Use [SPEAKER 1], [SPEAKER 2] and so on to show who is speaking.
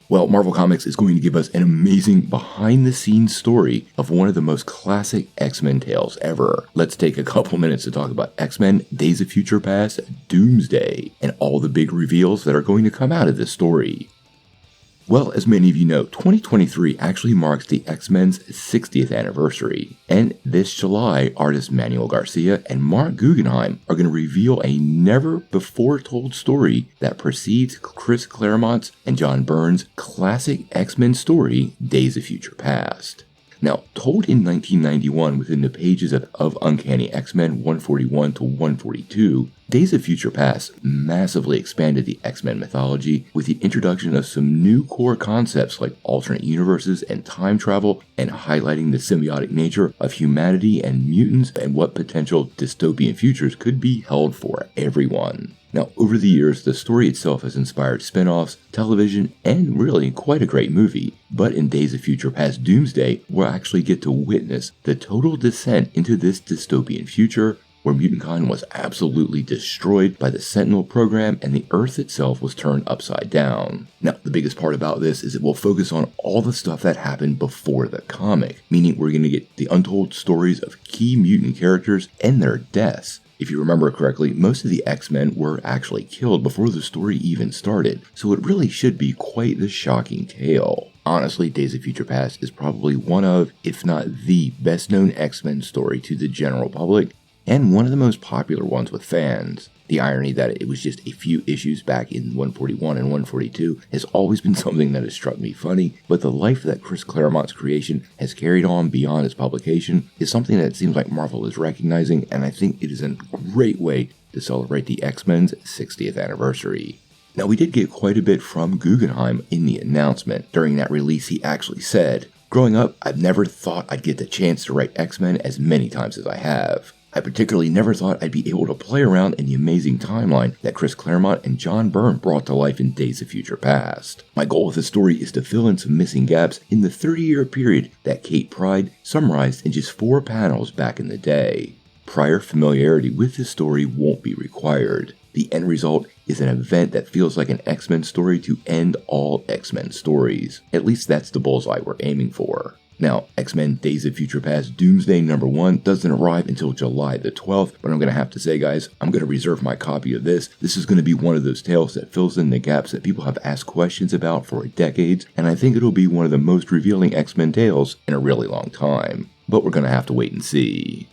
[SPEAKER 1] Well, Marvel Comics is going to give us an amazing behind-the-scenes story of one of the most classic X-Men tales ever. Let's take a couple minutes to talk about X-Men, Days of Future Past, Doomsday, and all the big reveals that are going to come out of this story. Well, as many of you know, 2023 actually marks the X-Men's 60th anniversary. And this July, artists Manuel Garcia and Mark Guggenheim are going to reveal a never-before-told story that precedes Chris Claremont's and John Byrne's classic X-Men story, Days of Future Past. Now, told in 1991 within the pages of Uncanny X-Men 141 to 142, Days of Future Past massively expanded the X-Men mythology with the introduction of some new core concepts like alternate universes and time travel, and highlighting the symbiotic nature of humanity and mutants and what potential dystopian futures could be held for everyone. Now, over the years, the story itself has inspired spin-offs, television, and really quite a great movie. But in Days of Future Past Doomsday, we'll actually get to witness the total descent into this dystopian future, where MutantCon was absolutely destroyed by the Sentinel program and the Earth itself was turned upside down. Now, the biggest part about this is it will focus on all the stuff that happened before the comic, meaning we're going to get the untold stories of key mutant characters and their deaths. If you remember correctly, most of the X-Men were actually killed before the story even started, so it really should be quite the shocking tale. Honestly, Days of Future Past is probably one of, if not the best-known X-Men story to the general public, and one of the most popular ones with fans. The irony that it was just a few issues back in 141 and 142 has always been something that has struck me funny, but the life that Chris Claremont's creation has carried on beyond its publication is something that it seems like Marvel is recognizing, and I think it is a great way to celebrate the X-Men's 60th anniversary. Now, we did get quite a bit from Guggenheim in the announcement. During that release, he actually said, "Growing up, I've never thought I'd get the chance to write X-Men as many times as I have. I particularly never thought I'd be able to play around in the amazing timeline that Chris Claremont and John Byrne brought to life in Days of Future Past. My goal with the story is to fill in some missing gaps in the 30-year period that Kate Pryde summarized in just 4 panels back in the day. Prior familiarity with this story won't be required. The end result is an event that feels like an X-Men story to end all X-Men stories. At least that's the bullseye we're aiming for." Now, X-Men Days of Future Past Doomsday #1 doesn't arrive until July the 12th, but I'm going to have to say, guys, I'm going to reserve my copy of this. This is going to be one of those tales that fills in the gaps that people have asked questions about for decades, and I think it'll be one of the most revealing X-Men tales in a really long time. But we're going to have to wait and see.